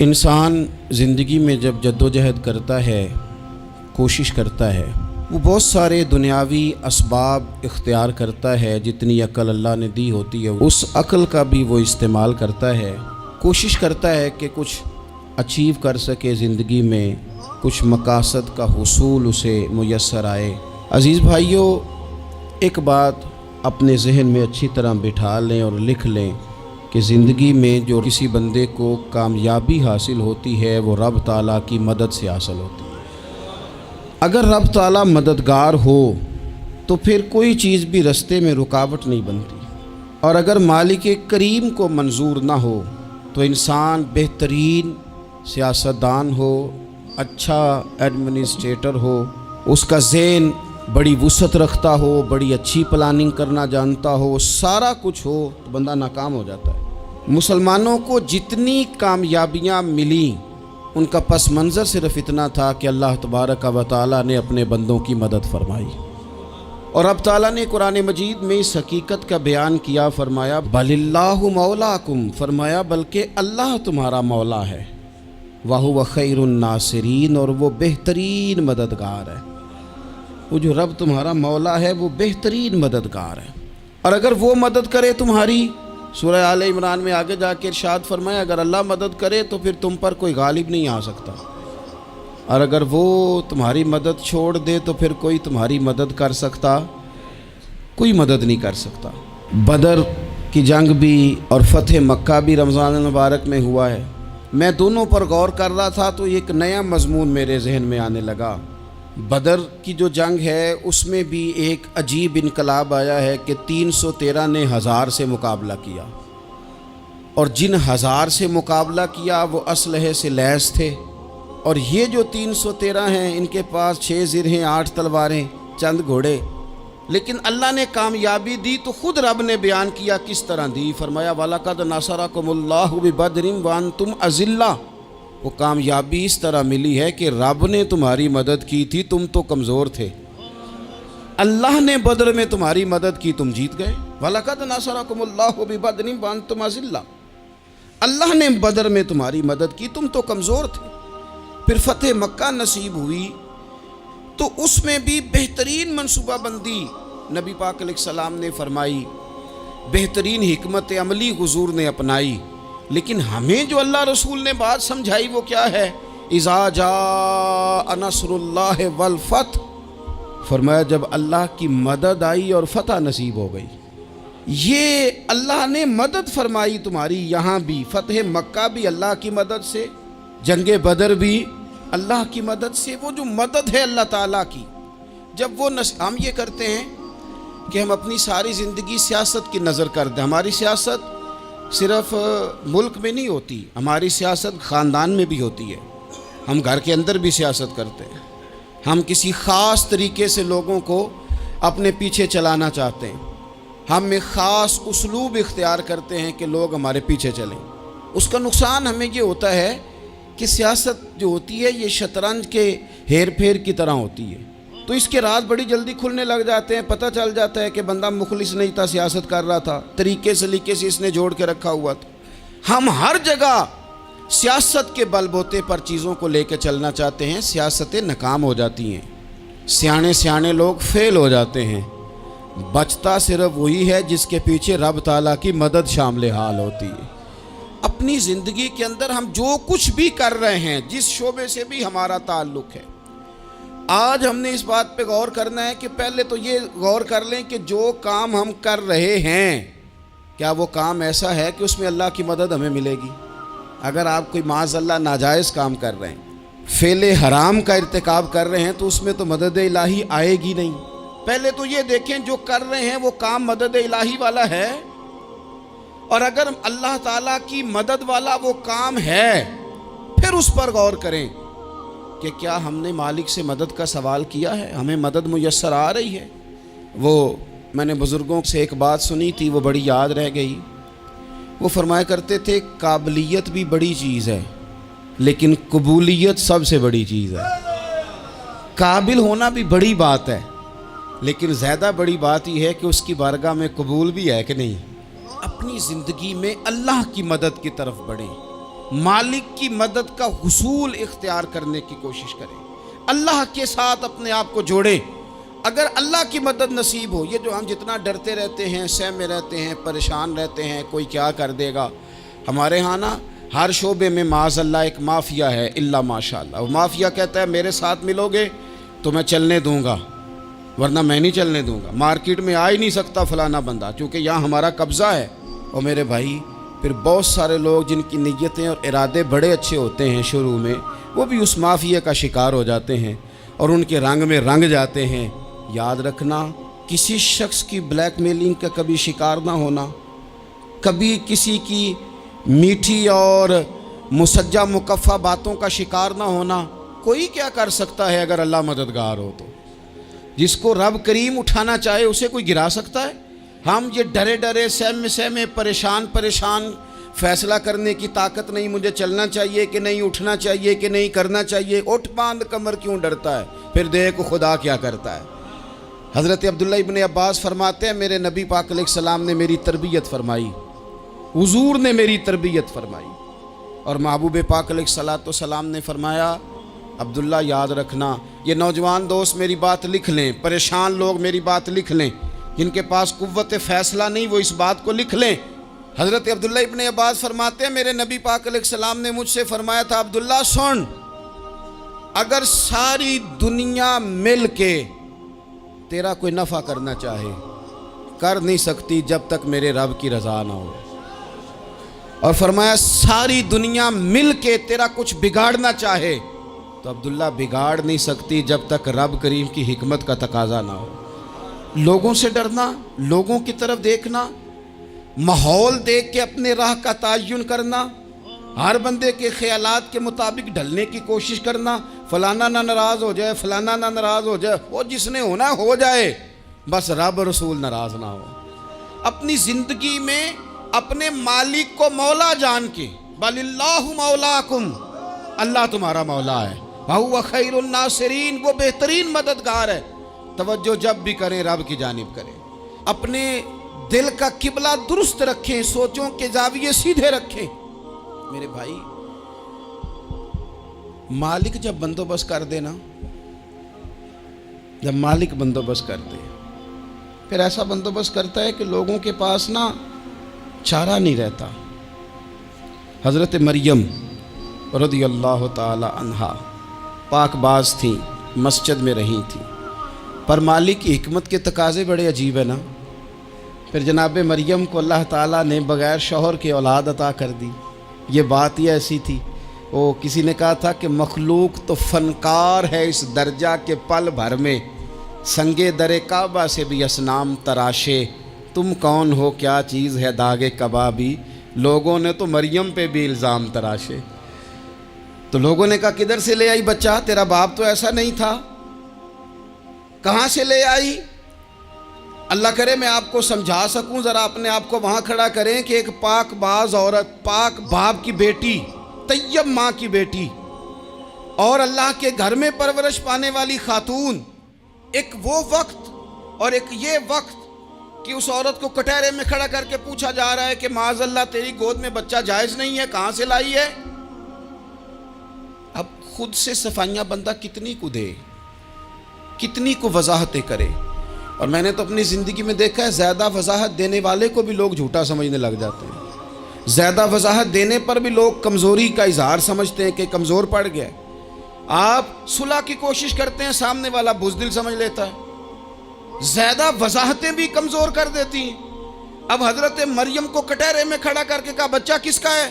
انسان زندگی میں جب جدوجہد کرتا ہے، کوشش کرتا ہے، وہ بہت سارے دنیاوی اسباب اختیار کرتا ہے۔ جتنی عقل اللہ نے دی ہوتی ہے اس عقل کا بھی وہ استعمال کرتا ہے، کوشش کرتا ہے کہ کچھ اچیو کر سکے زندگی میں، کچھ مقاصد کا حصول اسے میسر آئے۔ عزیز بھائیوں، ایک بات اپنے ذہن میں اچھی طرح بٹھا لیں اور لکھ لیں کہ زندگی میں جو کسی بندے کو کامیابی حاصل ہوتی ہے وہ رب تعالیٰ کی مدد سے حاصل ہوتی ہے۔ اگر رب تعالیٰ مددگار ہو تو پھر کوئی چیز بھی رستے میں رکاوٹ نہیں بنتی، اور اگر مالک کریم کو منظور نہ ہو تو انسان بہترین سیاستدان ہو، اچھا ایڈمنسٹریٹر ہو، اس کا ذہن بڑی وسعت رکھتا ہو، بڑی اچھی پلاننگ کرنا جانتا ہو، سارا کچھ ہو، تو بندہ ناکام ہو جاتا ہے۔ مسلمانوں کو جتنی کامیابیاں ملیں ان کا پس منظر صرف اتنا تھا کہ اللہ تبارک و تعالیٰ نے اپنے بندوں کی مدد فرمائی، اور اب تعالیٰ نے قرآن مجید میں اس حقیقت کا بیان کیا، فرمایا بل اللہ مولاکم، فرمایا بلکہ اللہ تمہارا مولا ہے، وَهُوَ خَيْرُ النَّاصِرِينَ، اور وہ بہترین مددگار ہے۔ وہ جو رب تمہارا مولا ہے وہ بہترین مددگار ہے، اور اگر وہ مدد کرے تمہاری، سورہ آل عمران میں آگے جا کے ارشاد فرمایا اگر اللہ مدد کرے تو پھر تم پر کوئی غالب نہیں آ سکتا، اور اگر وہ تمہاری مدد چھوڑ دے تو پھر کوئی تمہاری مدد کر سکتا، کوئی مدد نہیں کر سکتا۔ بدر کی جنگ بھی اور فتح مکہ بھی رمضان المبارک میں ہوا ہے۔ میں دونوں پر غور کر رہا تھا تو ایک نیا مضمون میرے ذہن میں آنے لگا۔ بدر کی جو جنگ ہے اس میں بھی ایک عجیب انقلاب آیا ہے کہ 313 نے 1000 سے مقابلہ کیا، اور جن 1000 سے مقابلہ کیا وہ اسلحے سے لیس تھے، اور یہ جو 313 ہیں ان کے پاس 6 زرہیں، 8 تلواریں، چند گھوڑے، لیکن اللہ نے کامیابی دی تو خود رب نے بیان کیا کس طرح دی، فرمایا وَلَقَدْ نَصَرَكُمُ اللَّهُ بِبَدْرٍ وَأَنْتُمْ أَذِلَّةٌ۔ وہ کامیابی اس طرح ملی ہے کہ رب نے تمہاری مدد کی تھی، تم تو کمزور تھے، اللہ نے بدر میں تمہاری مدد کی، تم جیت گئے۔ وَلَقَدْ نَصَرَكُمُ اللَّهُ بِبَدْرٍ وَأَنْتُمْ أَذِلَّةٌ، اللہ نے بدر میں تمہاری مدد کی، تم تو کمزور تھے۔ پھر فتح مکہ نصیب ہوئی تو اس میں بھی بہترین منصوبہ بندی نبی پاک علیہ السلام نے فرمائی، بہترین حکمت عملی حضور نے اپنائی، لیکن ہمیں جو اللہ رسول نے بات سمجھائی وہ کیا ہے؟ اذا جاء نصر اللہ والفتح، فرمایا جب اللہ کی مدد آئی اور فتح نصیب ہو گئی۔ یہ اللہ نے مدد فرمائی تمہاری، یہاں بھی فتح مکہ بھی اللہ کی مدد سے، جنگ بدر بھی اللہ کی مدد سے۔ وہ جو مدد ہے اللہ تعالیٰ کی، جب وہ ہم یہ کرتے ہیں کہ ہم اپنی ساری زندگی سیاست کی نظر کر دیں، ہماری سیاست صرف ملک میں نہیں ہوتی، ہماری سیاست خاندان میں بھی ہوتی ہے، ہم گھر کے اندر بھی سیاست کرتے ہیں، ہم کسی خاص طریقے سے لوگوں کو اپنے پیچھے چلانا چاہتے ہیں، ہم ایک خاص اسلوب اختیار کرتے ہیں کہ لوگ ہمارے پیچھے چلیں۔ اس کا نقصان ہمیں یہ ہوتا ہے کہ سیاست جو ہوتی ہے یہ شطرنج کے ہیر پھیر کی طرح ہوتی ہے، تو اس کے راز بڑی جلدی کھلنے لگ جاتے ہیں، پتہ چل جاتا ہے کہ بندہ مخلص نہیں تھا، سیاست کر رہا تھا، طریقے سلیقے سے اس نے جوڑ کے رکھا ہوا تھا۔ ہم ہر جگہ سیاست کے بل بوتے پر چیزوں کو لے کے چلنا چاہتے ہیں، سیاستیں ناکام ہو جاتی ہیں، سیانے لوگ فیل ہو جاتے ہیں، بچتا صرف وہی ہے جس کے پیچھے رب تعالیٰ کی مدد شامل حال ہوتی ہے۔ اپنی زندگی کے اندر ہم جو کچھ بھی کر رہے ہیں، جس شعبے سے بھی ہمارا تعلق ہے، آج ہم نے اس بات پہ غور کرنا ہے کہ پہلے تو یہ غور کر لیں کہ جو کام ہم کر رہے ہیں کیا وہ کام ایسا ہے کہ اس میں اللہ کی مدد ہمیں ملے گی؟ اگر آپ کوئی معاذ اللہ ناجائز کام کر رہے ہیں، فعل حرام کا ارتکاب کر رہے ہیں، تو اس میں تو مدد الہی آئے گی نہیں۔ پہلے تو یہ دیکھیں جو کر رہے ہیں وہ کام مدد الہی والا ہے، اور اگر اللہ تعالیٰ کی مدد والا وہ کام ہے پھر اس پر غور کریں کہ کیا ہم نے مالک سے مدد کا سوال کیا ہے، ہمیں مدد میسر آ رہی ہے۔ وہ میں نے بزرگوں سے ایک بات سنی تھی، وہ بڑی یاد رہ گئی۔ وہ فرمایا کرتے تھے قابلیت بھی بڑی چیز ہے لیکن قبولیت سب سے بڑی چیز ہے۔ قابل ہونا بھی بڑی بات ہے لیکن زیادہ بڑی بات یہ ہے کہ اس کی بارگاہ میں قبول بھی ہے کہ نہیں۔ اپنی زندگی میں اللہ کی مدد کی طرف بڑھیں، مالک کی مدد کا حصول اختیار کرنے کی کوشش کریں، اللہ کے ساتھ اپنے آپ کو جوڑیں۔ اگر اللہ کی مدد نصیب ہو، یہ جو ہم جتنا ڈرتے رہتے ہیں، سہمے رہتے ہیں، پریشان رہتے ہیں کوئی کیا کر دے گا، ہمارے ہاں نا ہر شعبے میں معاذ اللہ ایک مافیا ہے، الا ماشاء اللہ۔ وہ مافیا کہتا ہے میرے ساتھ ملو گے تو میں چلنے دوں گا، ورنہ میں نہیں چلنے دوں گا، مارکیٹ میں آ ہی نہیں سکتا فلانا بندہ، چونکہ یہاں ہمارا قبضہ ہے۔ اور میرے بھائی پھر بہت سارے لوگ جن کی نیتیں اور ارادے بڑے اچھے ہوتے ہیں شروع میں، وہ بھی اس مافیا کا شکار ہو جاتے ہیں اور ان کے رنگ میں رنگ جاتے ہیں۔ یاد رکھنا، کسی شخص کی بلیک میلنگ کا کبھی شکار نہ ہونا، کبھی کسی کی میٹھی اور مسجع مکفہ باتوں کا شکار نہ ہونا۔ کوئی کیا کر سکتا ہے اگر اللہ مددگار ہو تو؟ جس کو رب کریم اٹھانا چاہے اسے کوئی گرا سکتا ہے؟ ہم یہ ڈرے ڈرے سہمے پریشان فیصلہ کرنے کی طاقت نہیں، مجھے چلنا چاہیے کہ نہیں، اٹھنا چاہیے کہ نہیں، کرنا چاہیے، اٹھ باندھ کمر کیوں ڈرتا ہے؟ پھر دیکھ خدا کیا کرتا ہے۔ حضرت عبداللہ ابن عباس فرماتے ہیں میرے نبی پاک علیہ السلام نے میری تربیت فرمائی، حضور نے میری تربیت فرمائی، اور محبوب پاک علیہ السلام نے فرمایا عبداللہ یاد رکھنا، یہ نوجوان دوست میری بات لکھ لیں، پریشان لوگ میری بات لکھ لیں، جن کے پاس قوت فیصلہ نہیں وہ اس بات کو لکھ لیں۔ حضرت عبداللہ ابن عباس فرماتے ہیں میرے نبی پاک علیہ السلام نے مجھ سے فرمایا تھا عبداللہ سن، اگر ساری دنیا مل کے تیرا کوئی نفع کرنا چاہے کر نہیں سکتی جب تک میرے رب کی رضا نہ ہو، اور فرمایا ساری دنیا مل کے تیرا کچھ بگاڑنا چاہے تو عبداللہ بگاڑ نہیں سکتی جب تک رب کریم کی حکمت کا تقاضا نہ ہو۔ لوگوں سے ڈرنا، لوگوں کی طرف دیکھنا، ماحول دیکھ کے اپنے راہ کا تعین کرنا، ہر بندے کے خیالات کے مطابق ڈھلنے کی کوشش کرنا، فلانا نہ ناراض ہو جائے، فلانا نہ ناراض ہو جائے، وہ جس نے ہونا ہو جائے، بس رب رسول ناراض نہ ہو۔ اپنی زندگی میں اپنے مالک کو مولا جان کے، بل اللہ مولاکم، اللہ تمہارا مولا ہے، وَهُوَ خَيْرُ النَّاصِرِينَ، وہ بہترین مددگار ہے۔ توجہ جب بھی کریں رب کی جانب کریں، اپنے دل کا قبلہ درست رکھیں، سوچوں کے زاویے سیدھے رکھیں۔ میرے بھائی مالک جب بندوبست کر دے نا، جب مالک بندوبست کر دے پھر ایسا بندوبست کرتا ہے کہ لوگوں کے پاس نا چارہ نہیں رہتا۔ حضرت مریم رضی اللہ تعالی عنہا پاک باز تھیں، مسجد میں رہی تھیں، پر مالک کی حکمت کے تقاضے بڑے عجیب ہیں نا۔ پھر جناب مریم کو اللہ تعالیٰ نے بغیر شوہر کے اولاد عطا کر دی۔ یہ بات ہی ایسی تھی، وہ کسی نے کہا تھا کہ مخلوق تو فنکار ہے اس درجہ کے پل بھر میں سنگے در کعبہ سے بھی اصنام تراشے، تم کون ہو کیا چیز ہے داغ کبابی، لوگوں نے تو مریم پہ بھی الزام تراشے۔ تو لوگوں نے کہا کدھر سے لے آئی بچہ، تیرا باپ تو ایسا نہیں تھا، کہاں سے لے آئی؟ اللہ کرے میں آپ کو سمجھا سکوں، ذرا اپنے آپ کو وہاں کھڑا کریں کہ ایک پاک باز عورت، پاک باپ کی بیٹی، طیب ماں کی بیٹی، اور اللہ کے گھر میں پرورش پانے والی خاتون، ایک وہ وقت اور ایک یہ وقت کہ اس عورت کو کٹہرے میں کھڑا کر کے پوچھا جا رہا ہے کہ معاذ اللہ تیری گود میں بچہ جائز نہیں ہے، کہاں سے لائی ہے؟ اب خود سے صفائیاں بندہ کتنی کو دے، کتنی کو وضاحتیں کرے۔ اور میں نے تو اپنی زندگی میں دیکھا ہے زیادہ وضاحت دینے والے کو بھی لوگ جھوٹا سمجھنے لگ جاتے ہیں، زیادہ وضاحت دینے پر بھی لوگ کمزوری کا اظہار سمجھتے ہیں کہ کمزور پڑ گیا۔ آپ صلح کی کوشش کرتے ہیں، سامنے والا بزدل سمجھ لیتا ہے، زیادہ وضاحتیں بھی کمزور کر دیتی ہیں۔ اب حضرت مریم کو کٹہرے میں کھڑا کر کے کہا بچہ کس کا ہے؟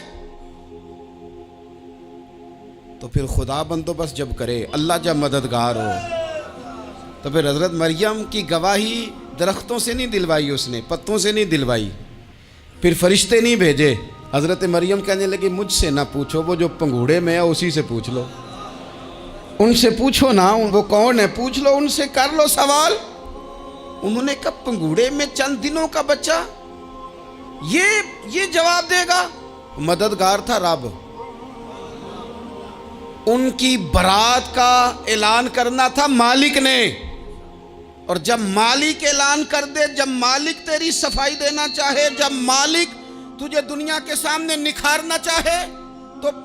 تو پھر خدا بندوبست جب کرے، اللہ جب مددگار ہو، تو پھر حضرت مریم کی گواہی درختوں سے نہیں دلوائی، اس نے پتوں سے نہیں دلوائی، پھر فرشتے نہیں بھیجے۔ حضرت مریم کہنے لگی مجھ سے نہ پوچھو، وہ جو پنگوڑے میں ہے اسی سے پوچھ لو، ان سے پوچھو نا، وہ کون ہے پوچھ لو، ان سے کر لو سوال۔ انہوں نے کہا پنگوڑے میں چند دنوں کا بچہ یہ جواب دے گا؟ مددگار تھا رب، ان کی برات کا اعلان کرنا تھا مالک نے، اور جب مالک اعلان کر دے، جب مالک تیری صفائی دینا چاہے، جب مالک تجھے دنیا کے سامنے نکھارنا چاہے، تو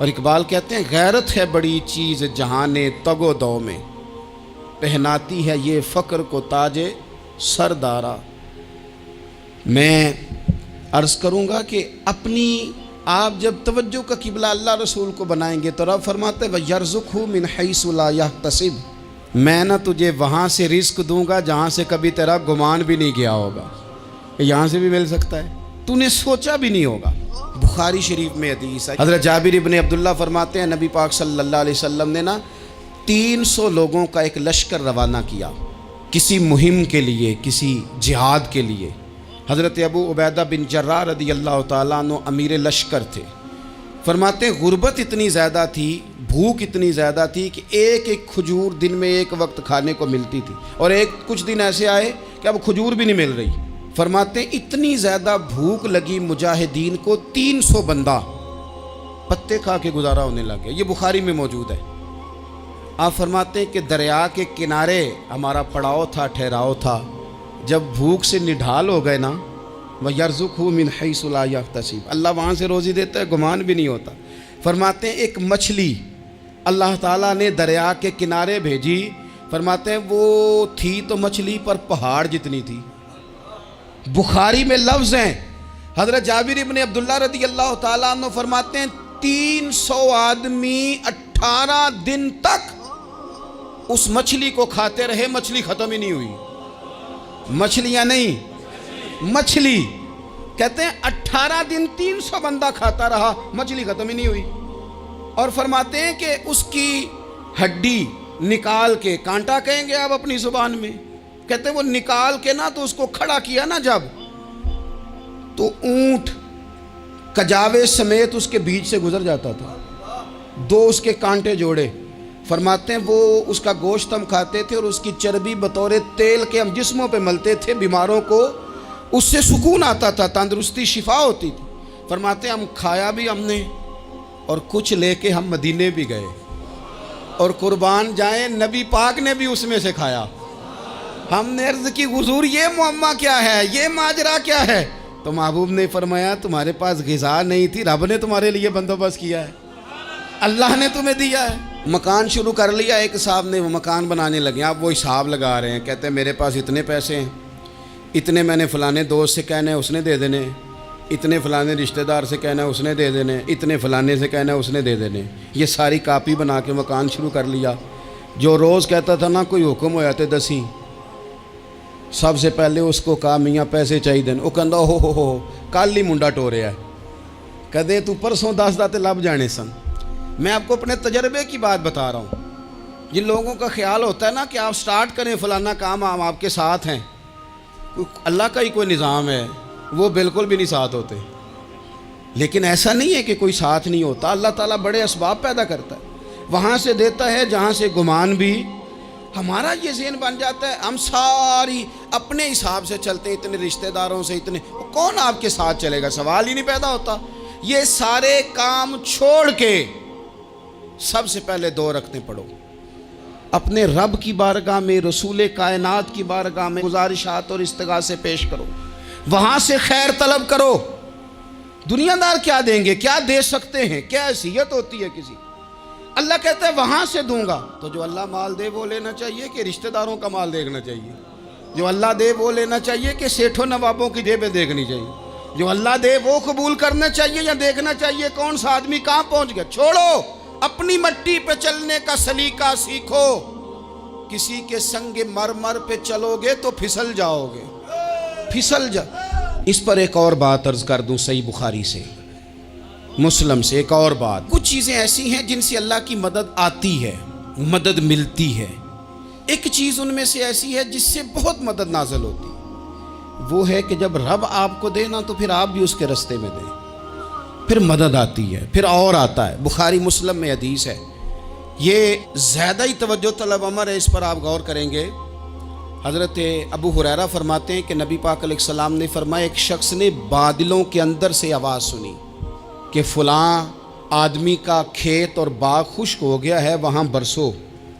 اور اقبال کہتے ہیں غیرت ہے بڑی چیز جہان تگ و دو میں، پہناتی ہے یہ فقر کو تاج سردارا۔ میں عرض کروں گا کہ اپنی آپ جب توجہ کا قبلہ اللہ رسول کو بنائیں گے تو رب فرماتے ہیں وَيَرْزُقْهُ مِنْ حَيْثُ لَا يَحْتَسِبُ، میں نہ تجھے وہاں سے رزق دوں گا جہاں سے کبھی تیرا گمان بھی نہیں گیا ہوگا، یہاں سے بھی مل سکتا ہے، تو نے سوچا بھی نہیں ہوگا۔ بخاری شریف میں حدیث ہے، حضرت جابر ابن عبداللہ فرماتے ہیں نبی پاک صلی اللہ علیہ وسلم نے 300 لوگوں کا ایک لشکر روانہ کیا کسی مہم کے لیے، کسی جہاد کے لیے۔ حضرت ابو عبیدہ بن جراح رضی اللہ تعالیٰ عنہ امیر لشکر تھے۔ فرماتے ہیں غربت اتنی زیادہ تھی، بھوک اتنی زیادہ تھی کہ ایک ایک کھجور دن میں ایک وقت کھانے کو ملتی تھی، اور کچھ دن ایسے آئے کہ اب کھجور بھی نہیں مل رہی۔ فرماتے ہیں اتنی زیادہ بھوک لگی مجاہدین کو، 300 بندہ پتے کھا کے گزارا ہونے لگے۔ یہ بخاری میں موجود ہے۔ آپ فرماتے ہیں کہ دریا کے کنارے ہمارا پڑاؤ تھا، ٹھہراؤ تھا، جب بھوک سے نڈھال ہو گئے نا، وَيَرْزُقْهُ مِنْ حَيْثُ لَا يَحْتَسِبُ، اللہ وہاں سے روزی دیتا ہے، گمان بھی نہیں ہوتا۔ فرماتے ہیں ایک مچھلی اللہ تعالیٰ نے دریا کے کنارے بھیجی، فرماتے ہیں وہ تھی تو مچھلی پر پہاڑ جتنی تھی۔ بخاری میں لفظ ہیں، حضرت جابر ابن عبداللہ رضی اللہ تعالیٰ عنہ فرماتے ہیں 300 آدمی 18 دن تک اس مچھلی کو کھاتے رہے، مچھلی ختم ہی نہیں ہوئی۔ مچھلیاں نہیں، مچھلی کہتے ہیں 18 دن 300 بندہ کھاتا رہا، مچھلی ختم ہی نہیں ہوئی۔ اور فرماتے ہیں کہ اس کی ہڈی نکال کے، کانٹا کہیں گے آپ اپنی زبان میں، کہتے ہیں وہ نکال کے نا تو اس کو کھڑا کیا نا جب، تو اونٹ کجاوے سمیت اس کے بیچ سے گزر جاتا تھا، 2 اس کے کانٹے جوڑے۔ فرماتے ہیں وہ اس کا گوشت ہم کھاتے تھے اور اس کی چربی بطور تیل کے ہم جسموں پہ ملتے تھے، بیماروں کو اس سے سکون آتا تھا، تندرستی شفا ہوتی تھی۔ فرماتے ہیں ہم کھایا بھی ہم نے، اور کچھ لے کے ہم مدینے بھی گئے، اور قربان جائیں نبی پاک نے بھی اس میں سے کھایا۔ ہم نے عرض کی حضور یہ معمہ کیا ہے، یہ ماجرا کیا ہے؟ تو محبوب نے فرمایا تمہارے پاس غذا نہیں تھی، رب نے تمہارے لیے بندوبست کیا ہے، اللہ نے تمہیں دیا ہے۔ مکان شروع کر لیا، ایک صاحب نے وہ مکان بنانے لگے، آپ وہ حساب لگا رہے ہیں، کہتے ہیں میرے پاس اتنے پیسے ہیں، اتنے میں نے فلانے دوست سے کہنا ہے اس نے دے دینے، اتنے فلانے رشتہ دار سے کہنا ہے اس نے دے دینے، اتنے فلانے سے کہنا ہے اس نے دے دینے۔ یہ ساری کاپی بنا کے مکان شروع کر لیا۔ جو روز کہتا تھا نا کوئی حکم ہو جاتے 10، سب سے پہلے اس کو کہا میاں پیسے چاہیے دین، وہ کہندا ہو کل ہی منڈا ٹوریا ہے، کدے تو پرسوں 10 داتے لب جانے سن۔ میں آپ کو اپنے تجربے کی بات بتا رہا ہوں۔ جن لوگوں کا خیال ہوتا ہے نا کہ آپ سٹارٹ کریں فلانا کام، ہم آپ کے ساتھ ہیں، اللہ کا ہی کوئی نظام ہے، وہ بالکل بھی نہیں ساتھ ہوتے۔ لیکن ایسا نہیں ہے کہ کوئی ساتھ نہیں ہوتا، اللہ تعالیٰ بڑے اسباب پیدا کرتا ہے، وہاں سے دیتا ہے جہاں سے گمان بھی۔ ہمارا یہ ذہن بن جاتا ہے ہم ساری اپنے حساب سے چلتے ہیں، اتنے رشتہ داروں سے، اتنے، کون آپ کے ساتھ چلے گا؟ سوال ہی نہیں پیدا ہوتا۔ یہ سارے کام چھوڑ کے سب سے پہلے 2 رکعتیں پڑھو، اپنے رب کی بارگاہ میں، رسول کائنات کی بارگاہ میں گزارشات اور استغاثے پیش کرو، وہاں سے خیر طلب کرو۔ دنیا دار کیا دیں گے، کیا دے سکتے ہیں، کیا حیثیت ہوتی ہے کسی؟ اللہ کہتا ہے وہاں سے دوں گا۔ تو جو اللہ مال دے وہ لینا چاہیے کہ رشتہ داروں کا مال دیکھنا چاہیے؟ جو اللہ دے وہ لینا چاہیے کہ سیٹھوں نوابوں کی جیبیں دیکھنی چاہیے؟ جو اللہ دے وہ قبول کرنا چاہیے یا دیکھنا چاہیے کون سا آدمی کہاں پہنچ گیا؟ چھوڑو، اپنی مٹی پہ چلنے کا سلیقہ سیکھو۔ کسی کے سنگ مرمر پہ چلو گے تو پھسل جاؤ گے، پھسل جا۔ اس پر ایک اور بات عرض کر دوں، صحیح بخاری سے، مسلم سے ایک اور بات۔ کچھ چیزیں ایسی ہیں جن سے اللہ کی مدد آتی ہے، مدد ملتی ہے۔ ایک چیز ان میں سے ایسی ہے جس سے بہت مدد نازل ہوتی ہے، وہ ہے کہ جب رب آپ کو دے نا تو پھر آپ بھی اس کے رستے میں دیں، پھر مدد آتی ہے، پھر اور آتا ہے۔ بخاری مسلم میں حدیث ہے، یہ زیادہ ہی توجہ طلب امر ہے، اس پر آپ غور کریں گے۔ حضرت ابو ہریرہ فرماتے ہیں کہ نبی پاک علیہ السلام نے فرمایا ایک شخص نے بادلوں کے اندر سے آواز سنی کہ فلاں آدمی کا کھیت اور باغ خشک ہو گیا ہے، وہاں برسو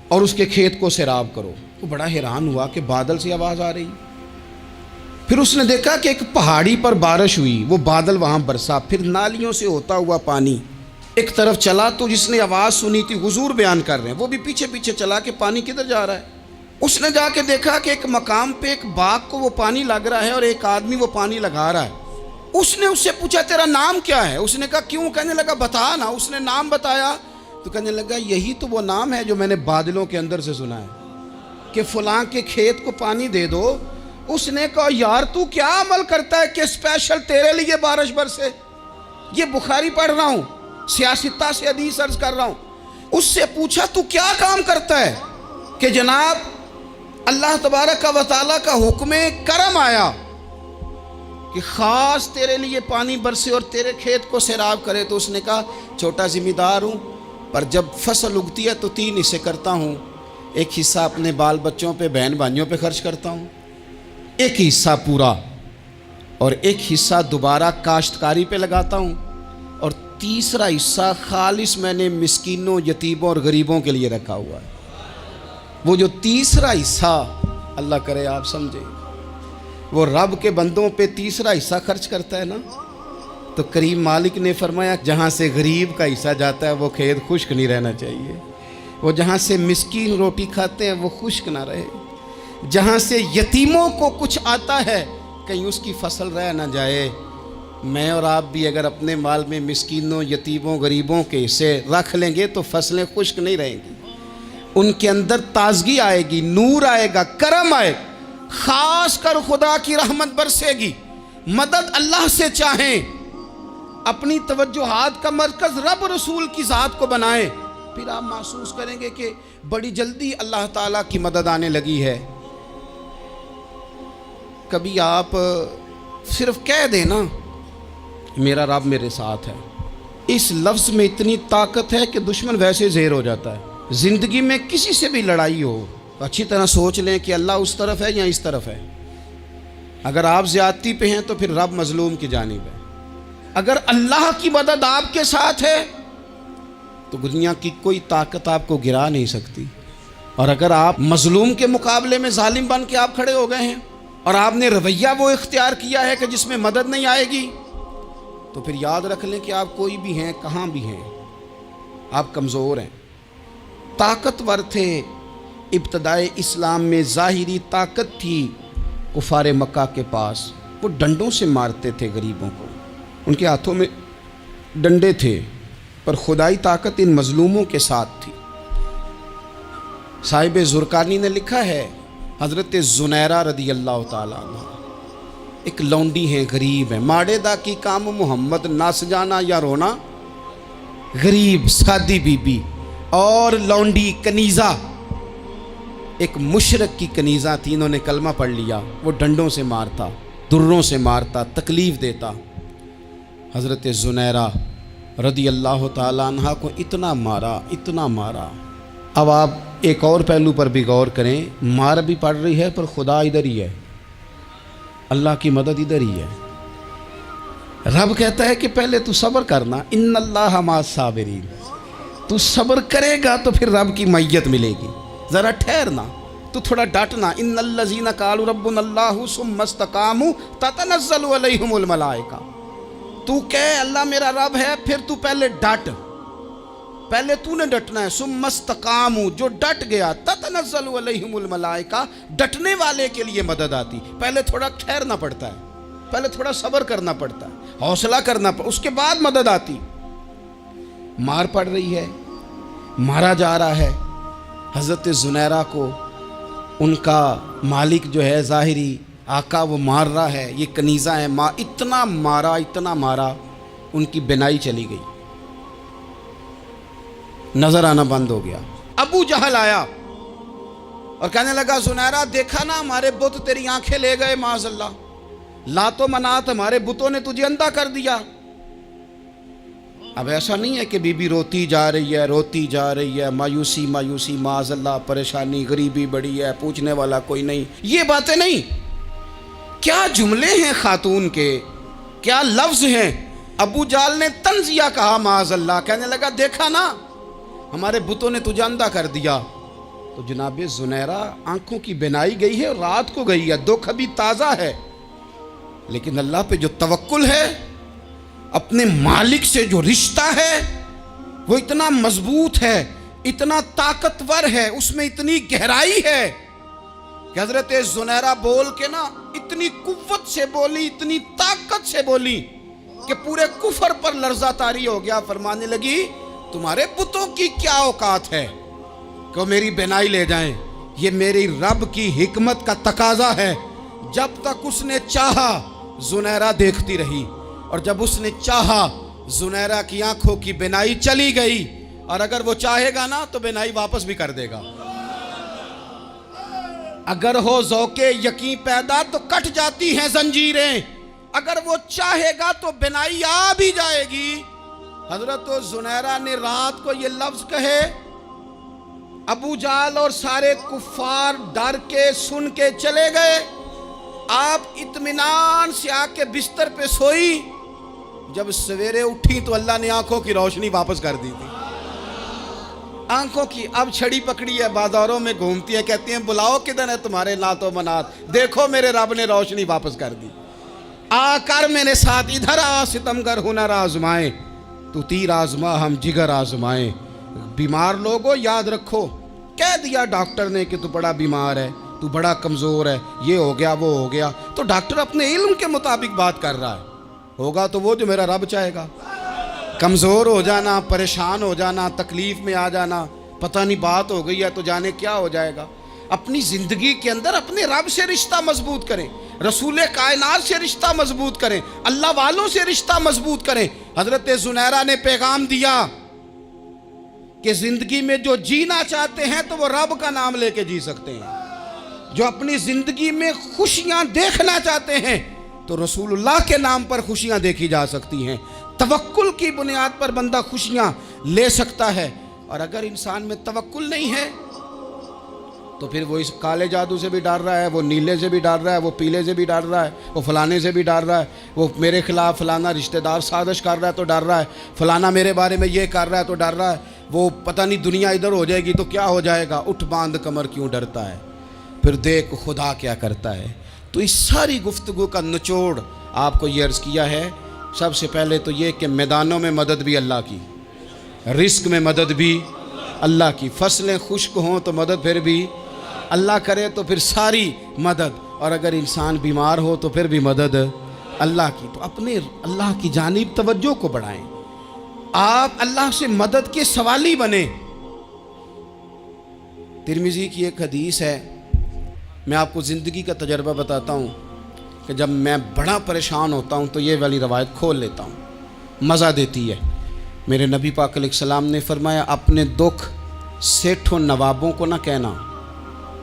اور اس کے کھیت کو سیراب کرو۔ وہ بڑا حیران ہوا کہ بادل سے آواز آ رہی۔ پھر اس نے دیکھا کہ ایک پہاڑی پر بارش ہوئی، وہ بادل وہاں برسا، پھر نالیوں سے ہوتا ہوا پانی ایک طرف چلا تو جس نے آواز سنی تھی حضور بیان کر رہے ہیں، وہ بھی پیچھے پیچھے چلا کہ پانی کدھر جا رہا ہے۔ اس نے جا کے دیکھا کہ ایک مقام پہ ایک باغ کو وہ پانی لگ رہا ہے اور ایک آدمی وہ پانی لگا رہا ہے۔ اس نے اس سے پوچھا تیرا نام کیا ہے؟ اس نے کہا کیوں؟ کہنے لگا بتا نا۔ اس نے نام بتایا تو کہنے لگا یہی تو وہ نام ہے جو میں نے بادلوں کے اندر سے سنا ہے کہ فلاں کے کھیت کو پانی دے دو۔ اس نے کہا یار تو کیا عمل کرتا ہے کہ اسپیشل تیرے لیے بارش برسے؟ یہ بخاری پڑھ رہا ہوں، سیاستہ سے حدیث عرض کر رہا ہوں۔ اس سے پوچھا تو کیا کام کرتا ہے کہ جناب اللہ تبارک و تعالیٰ کا حکم کرم آیا کہ خاص تیرے لیے پانی برسے اور تیرے کھیت کو سیراب کرے؟ تو اس نے کہا چھوٹا ذمہ دار ہوں، پر جب فصل اگتی ہے تو 3 حصے کرتا ہوں۔ ایک حصہ اپنے بال بچوں پہ، بہن بھائیوں پہ خرچ کرتا ہوں، ایک حصہ پورا، اور ایک حصہ دوبارہ کاشتکاری پہ لگاتا ہوں، اور تیسرا حصہ خالص میں نے مسکینوں، یتیموں اور غریبوں کے لیے رکھا ہوا ہے۔ وہ جو تیسرا حصہ اللہ کرے آپ سمجھیں، وہ رب کے بندوں پہ تیسرا حصہ خرچ کرتا ہے نا، تو کریم مالک نے فرمایا جہاں سے غریب کا حصہ جاتا ہے وہ کھیت خشک نہیں رہنا چاہیے، وہ جہاں سے مسکین روٹی کھاتے ہیں وہ خشک نہ رہے، جہاں سے یتیموں کو کچھ آتا ہے کہیں اس کی فصل رہ نہ جائے۔ میں اور آپ بھی اگر اپنے مال میں مسکینوں، یتیموں، غریبوں کے حصے رکھ لیں گے تو فصلیں خشک نہیں رہیں گی، ان کے اندر تازگی آئے گی، نور آئے گا، کرم آئے گا، خاص کر خدا کی رحمت برسے گی۔ مدد اللہ سے چاہیں، اپنی توجہات کا مرکز رب رسول کی ذات کو بنائیں، پھر آپ محسوس کریں گے کہ بڑی جلدی اللہ تعالیٰ کی مدد آنے لگی ہے۔ کبھی آپ صرف کہہ دیں نا میرا رب میرے ساتھ ہے، اس لفظ میں اتنی طاقت ہے کہ دشمن ویسے زہر ہو جاتا ہے۔ زندگی میں کسی سے بھی لڑائی ہو تو اچھی طرح سوچ لیں کہ اللہ اس طرف ہے یا اس طرف ہے۔ اگر آپ زیادتی پہ ہیں تو پھر رب مظلوم کی جانب ہے۔ اگر اللہ کی مدد آپ کے ساتھ ہے تو دنیا کی کوئی طاقت آپ کو گرا نہیں سکتی، اور اگر آپ مظلوم کے مقابلے میں ظالم بن کے آپ کھڑے ہو گئے ہیں اور آپ نے رویہ وہ اختیار کیا ہے کہ جس میں مدد نہیں آئے گی، تو پھر یاد رکھ لیں کہ آپ کوئی بھی ہیں، کہاں بھی ہیں، آپ کمزور ہیں۔ طاقتور تھے ابتدائے اسلام میں، ظاہری طاقت تھی کفار مکہ کے پاس، وہ ڈنڈوں سے مارتے تھے غریبوں کو، ان کے ہاتھوں میں ڈنڈے تھے، پر خدائی طاقت ان مظلوموں کے ساتھ تھی۔ صاحب زرقانی نے لکھا ہے حضرت زنیرہ رضی اللہ تعالیٰ عنہ ایک لونڈی ہیں، غریب ہیں، ماڑے دا کی کام محمد نس جانا یا رونا، غریب سادی بی بی اور لونڈی کنیزہ، ایک مشرک کی کنیزہ تھی، انہوں نے کلمہ پڑھ لیا، وہ ڈنڈوں سے مارتا، دروں سے مارتا، تکلیف دیتا۔ حضرت زنیرہ رضی اللہ تعالیٰ عنہ کو اتنا مارا، اتنا مارا۔ اب آپ ایک اور پہلو پر بھی غور کریں، مار بھی پڑ رہی ہے پر خدا ادھر ہی ہے، اللہ کی مدد ادھر ہی ہے۔ رب کہتا ہے کہ پہلے تو صبر کرنا، ان اللہ مع الصابرین، تو صبر کرے گا تو پھر رب کی معیت ملے گی، ذرا ٹھہرنا، تو تھوڑا ڈٹنا۔ ان الذین قالوا ربنا اللہ ثم استقاموا تتنزل علیہم الملائکہ، تو کہے اللہ میرا رب ہے، پھر تو پہلے ڈٹ، پہلے تو نے ڈٹنا ہے۔ ثم استقاموا، جو ڈٹ گیا، تتنزل علیہم الملائکہ، ڈٹنے والے کے لیے مدد آتی، پہلے تھوڑا ٹھہرنا پڑتا ہے، پہلے تھوڑا صبر کرنا پڑتا ہے، حوصلہ کرنا پڑتا، اس کے بعد مدد آتی۔ مار پڑ رہی ہے، مارا جا رہا ہے حضرت زنیرہ کو، ان کا مالک جو ہے ظاہری آقا وہ مار رہا ہے، یہ کنیزہ ہے، اتنا مارا، اتنا مارا، ان کی بینائی چلی گئی، نظر آنا بند ہو گیا۔ ابو جہل آیا اور کہنے لگا زنیرہ دیکھا نا ہمارے بت تیری آنکھیں لے گئے، معاذ اللہ، لات و منات ہمارے بتوں نے تجھے اندھا کر دیا۔ اب ایسا نہیں ہے کہ بی بی روتی جا رہی ہے، روتی جا رہی ہے، مایوسی مایوسی، معاذ اللہ، پریشانی، غریبی بڑی ہے، پوچھنے والا کوئی نہیں، یہ باتیں نہیں۔ کیا جملے ہیں خاتون کے، کیا لفظ ہیں۔ ابو جہل نے تنزیہ کہا، معاذ اللہ، کہنے لگا دیکھا نا ہمارے بتوں نے تجھے اندھا کر دیا۔ تو جناب زنیرہ آنکھوں کی بینائی گئی ہے، رات کو گئی ہے، دکھ ابھی تازہ ہے، لیکن اللہ پہ جو توکل ہے، اپنے مالک سے جو رشتہ ہے، وہ اتنا مضبوط ہے، اتنا طاقتور ہے، اس میں اتنی گہرائی ہے کہ حضرت زنیرہ بول کے نا اتنی قوت سے بولی، اتنی طاقت سے بولی کہ پورے کفر پر لرزہ طاری ہو گیا۔ فرمانے لگی تمہارے بتوں کی کیا اوقات ہے کہ میری بینائی لے جائیں؟ یہ میری رب کی حکمت کا تقاضا ہے۔ جب تک اس نے چاہا زنیرہ دیکھتی رہی، اور جب اس نے چاہا زنیرہ کی آنکھوں کی بینائی چلی گئی، اور اگر وہ چاہے گا نا تو بینائی واپس بھی کر دے گا۔ اگر ہو ذوق یقین پیدا تو کٹ جاتی ہیں زنجیریں، اگر وہ چاہے گا تو بینائی آ بھی جائے گی۔ حضرت زنیرہ نے رات کو یہ لفظ کہے، ابو جہل اور سارے کفار ڈر کے سن کے چلے گئے۔ آپ اطمینان سے آ کے بستر پہ سوئی، جب سویرے اٹھی تو اللہ نے آنکھوں کی روشنی واپس کر دی تھی۔ آنکھوں کی اب چھڑی پکڑی ہے، بازاروں میں گھومتی ہے، کہتی ہیں بلاؤ کدھر ہے تمہارے نات و منات، دیکھو میرے رب نے روشنی واپس کر دی۔ آ کر میرے ساتھ ادھر آ، ستمگر ہنر آزمائیں، تو تیر آزما ہم جگر آزمائیں۔ بیمار لوگوں یاد رکھو، کہہ دیا ڈاکٹر نے کہ تو بڑا بیمار ہے، تو بڑا کمزور ہے، یہ ہو گیا وہ ہو گیا، تو ڈاکٹر اپنے علم کے مطابق بات کر رہا ہے، ہوگا تو وہ جو میرا رب چاہے گا۔ کمزور ہو جانا، پریشان ہو جانا، تکلیف میں آ جانا، پتہ نہیں بات ہو گئی ہے تو جانے کیا ہو جائے گا۔ اپنی زندگی کے اندر اپنے رب سے رشتہ مضبوط کریں، رسول کائنات سے رشتہ مضبوط کریں، اللہ والوں سے رشتہ مضبوط کریں۔ حضرت زنیرہ نے پیغام دیا کہ زندگی میں جو جینا چاہتے ہیں تو وہ رب کا نام لے کے جی سکتے ہیں، جو اپنی زندگی میں خوشیاں دیکھنا چاہتے ہیں تو رسول اللہ کے نام پر خوشیاں دیکھی جا سکتی ہیں۔ توکل کی بنیاد پر بندہ خوشیاں لے سکتا ہے، اور اگر انسان میں توکل نہیں ہے تو پھر وہ اس کالے جادو سے بھی ڈر رہا ہے، وہ نیلے سے بھی ڈر رہا ہے، وہ پیلے سے بھی ڈر رہا ہے، وہ فلانے سے بھی ڈر رہا ہے، وہ میرے خلاف فلانا رشتہ دار سازش کر رہا ہے تو ڈر رہا ہے، فلانا میرے بارے میں یہ کر رہا ہے تو ڈر رہا ہے، وہ پتہ نہیں دنیا ادھر ہو جائے گی تو کیا ہو جائے گا، اٹھ باندھ کمر کیوں ڈرتا ہے، پھر دیکھ خدا کیا کرتا ہے۔ تو اس ساری گفتگو کا نچوڑ آپ کو یہ عرض کیا ہے، سب سے پہلے تو یہ کہ میدانوں میں مدد بھی اللہ کی، رزق میں مدد بھی اللہ کی، فصلیں خشک ہوں تو مدد پھر بھی اللہ کرے، تو پھر ساری مدد، اور اگر انسان بیمار ہو تو پھر بھی مدد اللہ کی۔ تو اپنے اللہ کی جانب توجہ کو بڑھائیں، آپ اللہ سے مدد کے سوالی بنیں۔ ترمذی کی ایک حدیث ہے، میں آپ کو زندگی کا تجربہ بتاتا ہوں کہ جب میں بڑا پریشان ہوتا ہوں تو یہ والی روایت کھول لیتا ہوں، مزہ دیتی ہے۔ میرے نبی پاک علیہ السلام نے فرمایا اپنے دکھ سیٹھوں نوابوں کو نہ کہنا،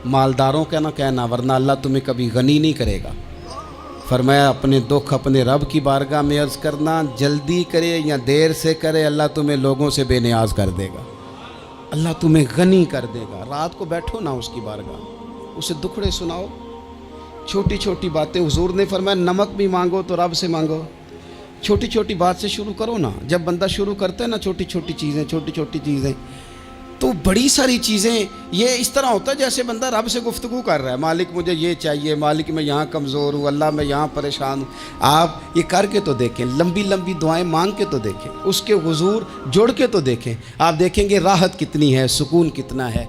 مالداروں کا نہ کہنا، ورنہ اللہ تمہیں کبھی غنی نہیں کرے گا۔ فرمایا اپنے دکھ اپنے رب کی بارگاہ میں عرض کرنا، جلدی کرے یا دیر سے کرے اللہ تمہیں لوگوں سے بے نیاز کر دے گا، اللہ تمہیں غنی کر دے گا۔ رات کو بیٹھو نا اس کی بارگاہ، اسے دکھڑے سناؤ، چھوٹی چھوٹی باتیں۔ حضور نے فرمایا نمک بھی مانگو تو رب سے مانگو، چھوٹی چھوٹی بات سے شروع کرو نا۔ جب بندہ شروع کرتا ہے نا چھوٹی چھوٹی چیزیں تو بڑی ساری چیزیں یہ اس طرح ہوتا ہے جیسے بندہ رب سے گفتگو کر رہا ہے، مالک مجھے یہ چاہیے، مالک میں یہاں کمزور ہوں، اللہ میں یہاں پریشان ہوں۔ آپ یہ کر کے تو دیکھیں، لمبی لمبی دعائیں مانگ کے تو دیکھیں، اس کے حضور جوڑ کے تو دیکھیں، آپ دیکھیں گے راحت کتنی ہے، سکون کتنا ہے۔